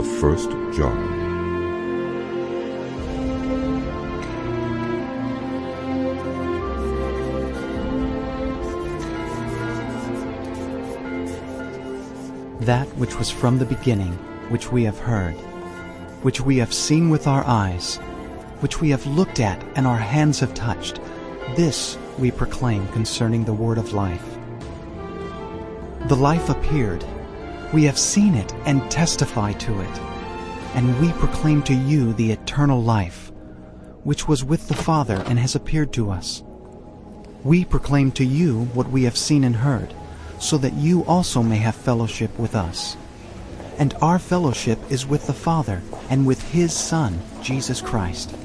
of 1 John. That which was from the beginning, which we have heard, which we have seen with our eyes, which we have looked at and our hands have touched, this we proclaim concerning the word of life. The life appeared. We have seen it and testify to it. And we proclaim to you the eternal life, which was with the Father and has appeared to us. We proclaim to you what we have seen and heard, so that you also may have fellowship with us. And our fellowship is with the Father and with His Son, Jesus Christ.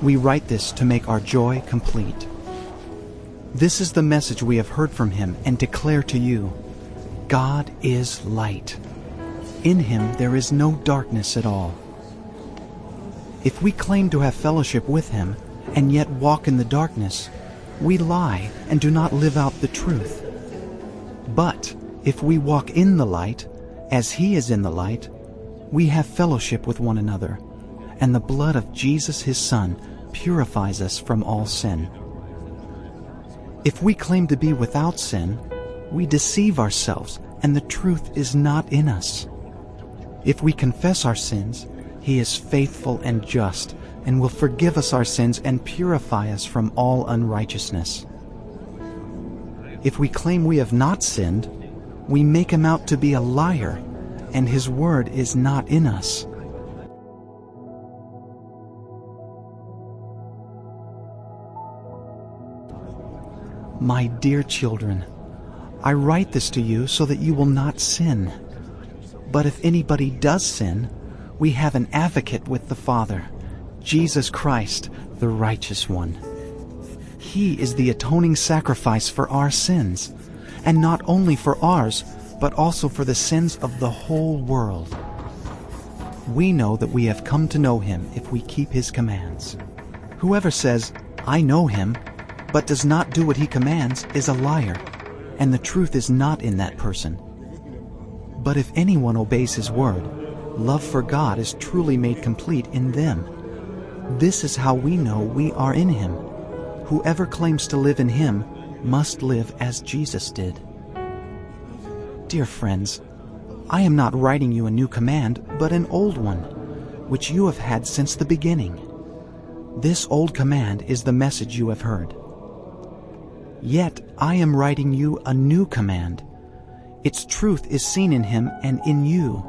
We write this to make our joy complete. This is the message we have heard from Him and declare to you. God is light. In Him there is no darkness at all. If we claim to have fellowship with Him and yet walk in the darkness, we lie and do not live out the truth. But if we walk in the light, as He is in the light, we have fellowship with one another, and the blood of Jesus His Son purifies us from all sin. If we claim to be without sin, we deceive ourselves, and the truth is not in us. If we confess our sins, He is faithful and just, and will forgive us our sins and purify us from all unrighteousness. If we claim we have not sinned, we make Him out to be a liar, and His word is not in us. My dear children, I write this to you so that you will not sin. But if anybody does sin, we have an advocate with the Father, Jesus Christ, the righteous one. He is the atoning sacrifice for our sins, and not only for ours, but also for the sins of the whole world. We know that we have come to know Him if we keep His commands. Whoever says, "I know Him," but does not do what He commands is a liar, and the truth is not in that person. But if anyone obeys His word, love for God is truly made complete in them. This is how we know we are in Him. Whoever claims to live in Him must live as Jesus did. Dear friends, I am not writing you a new command, but an old one, which you have had since the beginning. This old command is the message you have heard. Yet I am writing you a new command. Its truth is seen in Him and in you,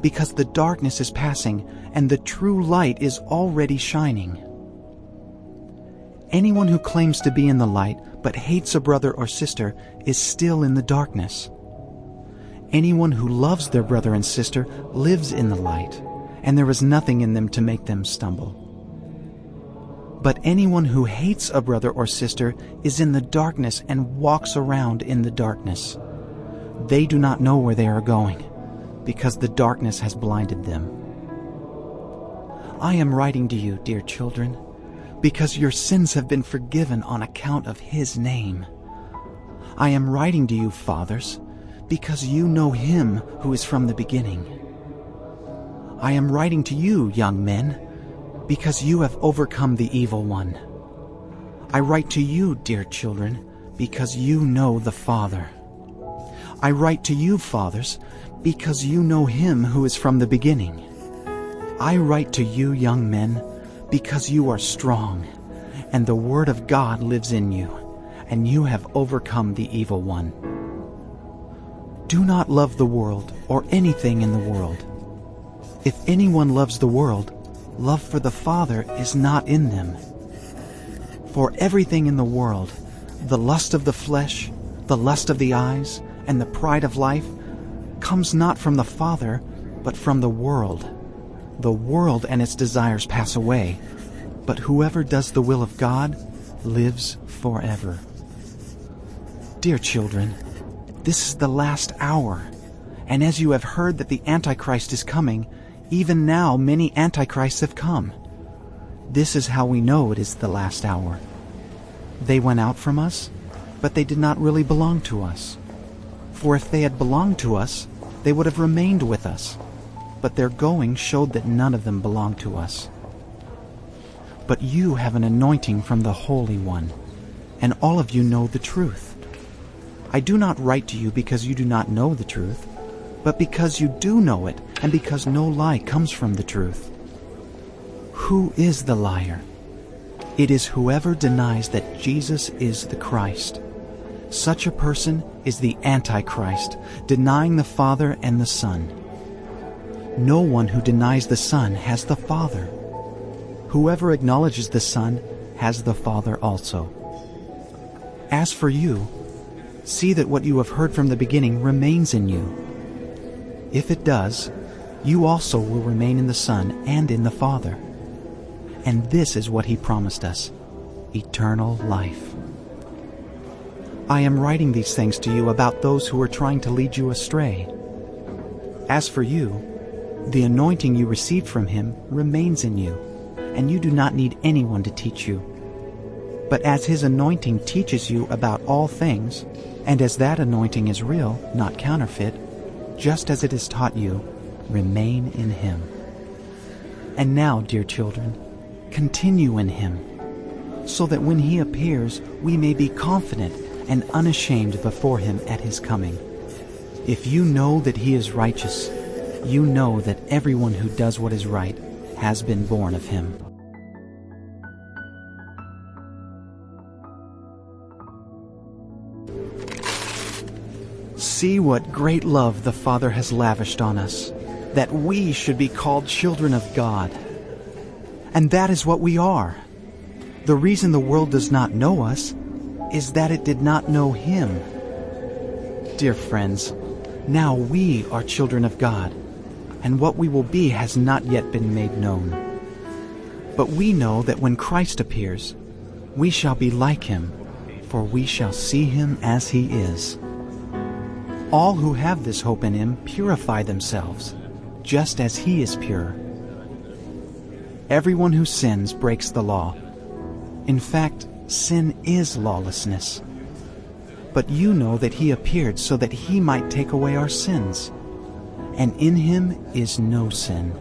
because the darkness is passing and the true light is already shining. Anyone who claims to be in the light but hates a brother or sister is still in the darkness. Anyone who loves their brother and sister lives in the light, and there is nothing in them to make them stumble. But anyone who hates a brother or sister is in the darkness and walks around in the darkness. They do not know where they are going, because the darkness has blinded them. I am writing to you, dear children, because your sins have been forgiven on account of His name. I am writing to you, fathers, because you know Him who is from the beginning. I am writing to you, young men, because you have overcome the evil one. I write to you, dear children, because you know the Father. I write to you, fathers, because you know Him who is from the beginning. I write to you, young men, because you are strong, and the Word of God lives in you, and you have overcome the evil one. Do not love the world or anything in the world. If anyone loves the world, love for the Father is not in them. For everything in the world, the lust of the flesh, the lust of the eyes, and the pride of life, comes not from the Father, but from the world. The world and its desires pass away, but whoever does the will of God lives forever. Dear children, this is the last hour, and as you have heard that the Antichrist is coming, even now many Antichrists have come. This is how we know it is the last hour. They went out from us, but they did not really belong to us. For if they had belonged to us, they would have remained with us. but their going showed that none of them belonged to us. But you have an anointing from the Holy One, and all of you know the truth. I do not write to you because you do not know the truth, but because you do know it, and because no lie comes from the truth. Who is the liar? It is whoever denies that Jesus is the Christ. Such a person is the Antichrist, denying the Father and the Son. No one who denies the Son has the Father. Whoever acknowledges the Son has the Father also. As for you, see that what you have heard from the beginning remains in you. If it does, you also will remain in the Son and in the Father. And this is what He promised us, eternal life. I am writing these things to you about those who are trying to lead you astray. As for you, the anointing you received from Him remains in you, and you do not need anyone to teach you. But as His anointing teaches you about all things, and as that anointing is real, not counterfeit, just as it has taught you, remain in Him. And now, dear children, continue in Him, so that when He appears, we may be confident and unashamed before Him at His coming. If you know that He is righteous, you know that everyone who does what is right has been born of Him. See what great love the Father has lavished on us, that we should be called children of God. And that is what we are. The reason the world does not know us is that it did not know Him. Dear friends, now we are children of God, and what we will be has not yet been made known. But we know that when Christ appears, we shall be like Him, for we shall see Him as He is. All who have this hope in Him purify themselves, just as He is pure. Everyone who sins breaks the law. In fact, sin is lawlessness. But you know that He appeared so that He might take away our sins. And in Him is no sin.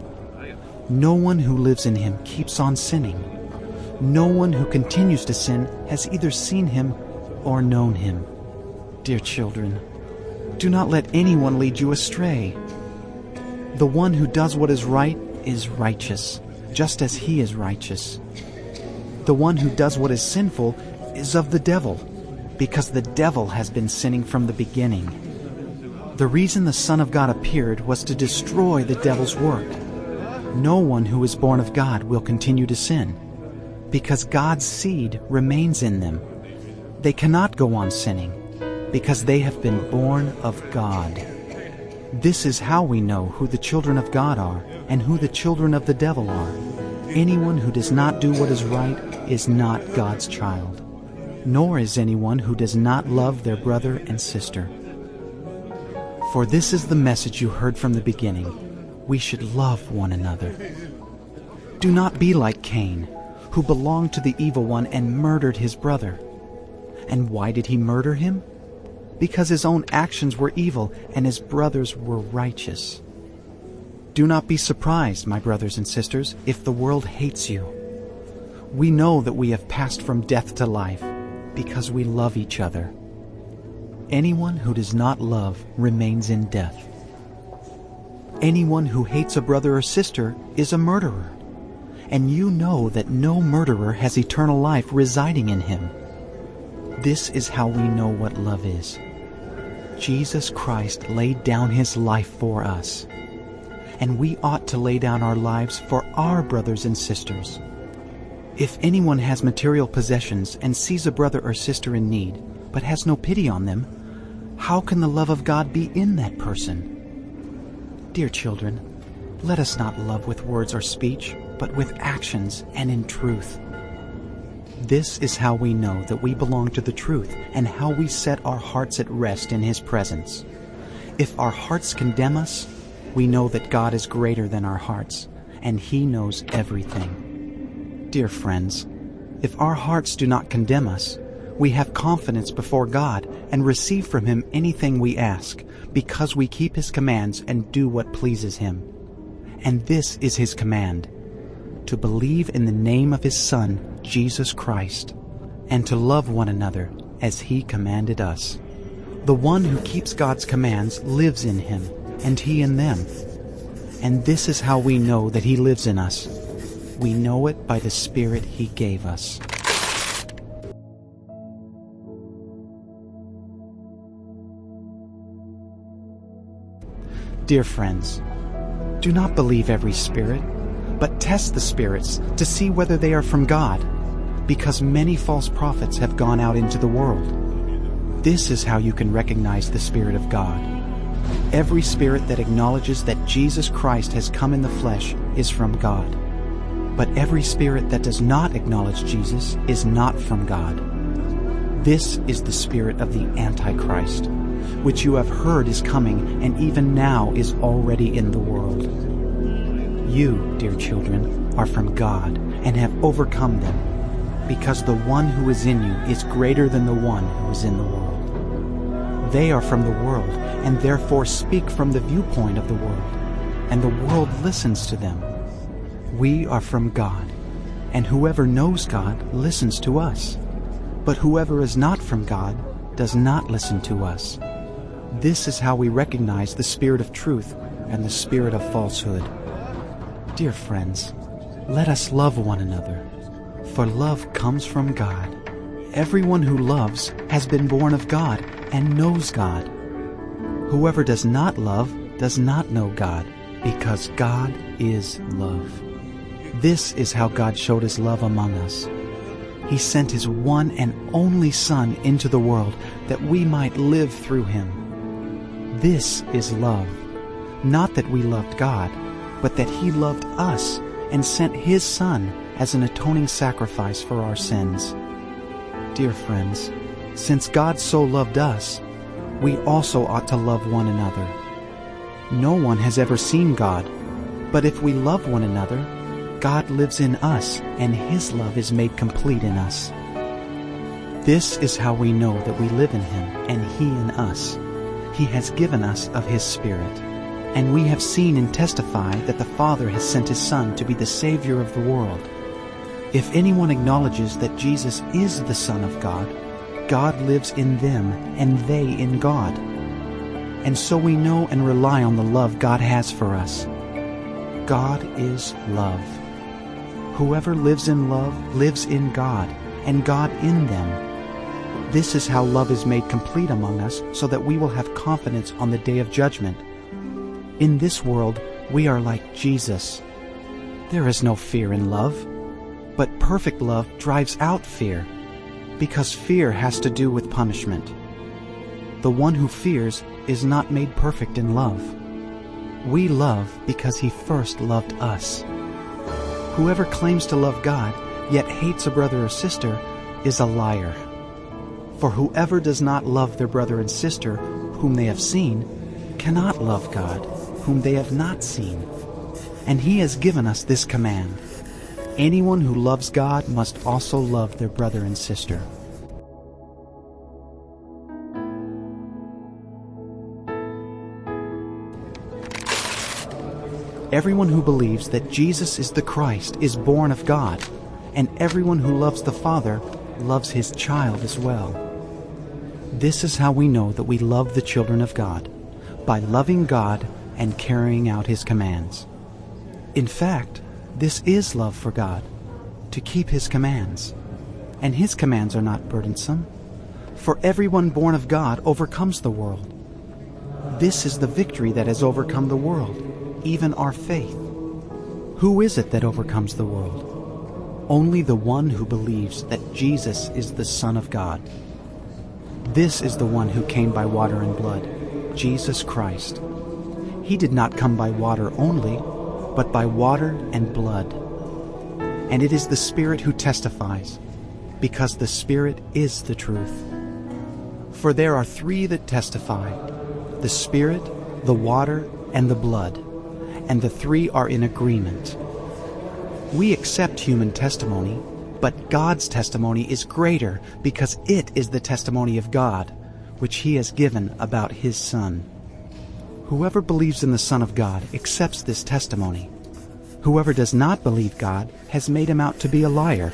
No one who lives in Him keeps on sinning. No one who continues to sin has either seen Him or known Him. Dear children, do not let anyone lead you astray. The one who does what is right is righteous, just as He is righteous. The one who does what is sinful is of the devil, because the devil has been sinning from the beginning. The reason the Son of God appeared was to destroy the devil's work. No one who is born of God will continue to sin, because God's seed remains in them. They cannot go on sinning, because they have been born of God. This is how we know who the children of God are and who the children of the devil are. Anyone who does not do what is right is not God's child, nor is anyone who does not love their brother and sister. For this is the message you heard from the beginning: we should love one another. Do not be like Cain, who belonged to the evil one and murdered his brother. And why did he murder him? Because his own actions were evil and his brothers were righteous. Do not be surprised, my brothers and sisters, if the world hates you. We know that we have passed from death to life because we love each other. Anyone who does not love remains in death. Anyone who hates a brother or sister is a murderer, and you know that no murderer has eternal life residing in him. This is how we know what love is. Jesus Christ laid down His life for us, and we ought to lay down our lives for our brothers and sisters. If anyone has material possessions and sees a brother or sister in need, but has no pity on them, how can the love of God be in that person? Dear children, let us not love with words or speech, but with actions and in truth. This is how we know that we belong to the truth and how we set our hearts at rest in His presence. If our hearts condemn us, we know that God is greater than our hearts, and He knows everything. Dear friends, if our hearts do not condemn us, we have confidence before God and receive from Him anything we ask, because we keep His commands and do what pleases Him. and this is his command, to believe in the name of his Son, Jesus Christ, and to love one another as he commanded us. The one who keeps God's commands lives in him, and he in them. And this is how we know that he lives in us. We know it by the Spirit he gave us. Dear friends, do not believe every spirit, but test the spirits to see whether they are from God, because many false prophets have gone out into the world. This is how you can recognize the Spirit of God. Every spirit that acknowledges that Jesus Christ has come in the flesh is from God. But every spirit that does not acknowledge Jesus is not from God. This is the spirit of the Antichrist, which you have heard is coming and even now is already in the world. You, dear children, are from God and have overcome them, because the one who is in you is greater than the one who is in the world. They are from the world and therefore speak from the viewpoint of the world, and the world listens to them. We are from God, and whoever knows God listens to us. But whoever is not from God does not listen to us. This is how we recognize the spirit of truth and the spirit of falsehood. Dear friends, let us love one another, for love comes from God. Everyone who loves has been born of God and knows God. Whoever does not love does not know God, because God is love. This is how God showed his love among us. He sent his one and only Son into the world that we might live through him. This is love, not that we loved God, but that he loved us and sent his Son as an atoning sacrifice for our sins. Dear friends, since God so loved us, we also ought to love one another. No one has ever seen God, but if we love one another, God lives in us, and his love is made complete in us. This is how we know that we live in him, and he in us. He has given us of his Spirit. And we have seen and testify that the Father has sent his Son to be the Savior of the world. If anyone acknowledges that Jesus is the Son of God, God lives in them, and they in God. And so we know and rely on the love God has for us. God is love. Whoever lives in love lives in God, and God in them. This is how love is made complete among us, so that we will have confidence on the day of judgment. In this world, we are like Jesus. There is no fear in love, but perfect love drives out fear, because fear has to do with punishment. The one who fears is not made perfect in love. We love because he first loved us. Whoever claims to love God, yet hates a brother or sister, is a liar. For whoever does not love their brother and sister, whom they have seen, cannot love God, whom they have not seen. And he has given us this command: anyone who loves God must also love their brother and sister. Everyone who believes that Jesus is the Christ is born of God, and everyone who loves the Father loves his child as well. This is how we know that we love the children of God, by loving God and carrying out his commands. In fact, this is love for God, to keep his commands. And his commands are not burdensome, for everyone born of God overcomes the world. This is the victory that has overcome the world, even our faith. Who is it that overcomes the world? Only the one who believes that Jesus is the Son of God. This is the one who came by water and blood, Jesus Christ. He did not come by water only, but by water and blood. And it is the Spirit who testifies, because the Spirit is the truth. For there are three that testify: the Spirit, the water, and the blood, and the three are in agreement. We accept human testimony, but God's testimony is greater, because it is the testimony of God, which he has given about his Son. Whoever believes in the Son of God accepts this testimony. Whoever does not believe God has made him out to be a liar,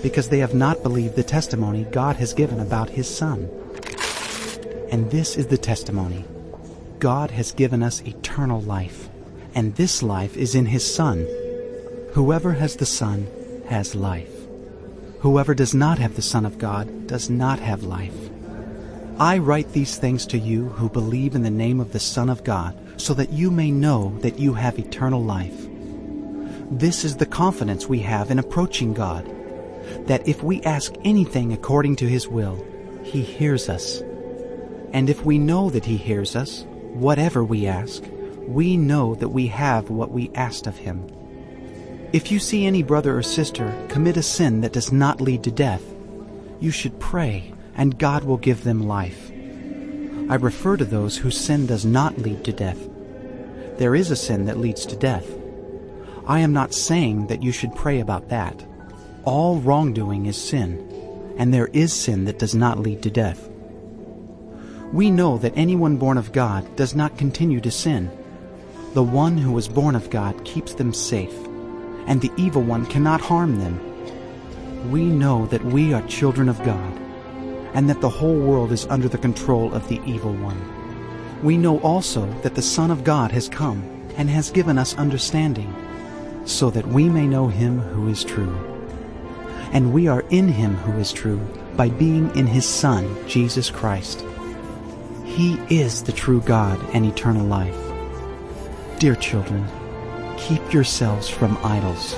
because they have not believed the testimony God has given about his Son. And this is the testimony: God has given us eternal life, and this life is in his Son. Whoever has the Son has life. Whoever does not have the Son of God does not have life. I write these things to you who believe in the name of the Son of God, so that you may know that you have eternal life. This is the confidence we have in approaching God, that if we ask anything according to his will, he hears us. And if we know that he hears us, whatever we ask, we know that we have what we asked of him. If you see any brother or sister commit a sin that does not lead to death, you should pray, and God will give them life. I refer to those whose sin does not lead to death. There is a sin that leads to death. I am not saying that you should pray about that. All wrongdoing is sin, and there is sin that does not lead to death. We know that anyone born of God does not continue to sin. The one who is born of God keeps them safe, and the evil one cannot harm them. We know that we are children of God, and that the whole world is under the control of the evil one. We know also that the Son of God has come and has given us understanding, so that we may know him who is true. And we are in him who is true by being in his Son, Jesus Christ. He is the true God and eternal life. Dear children, keep yourselves from idols.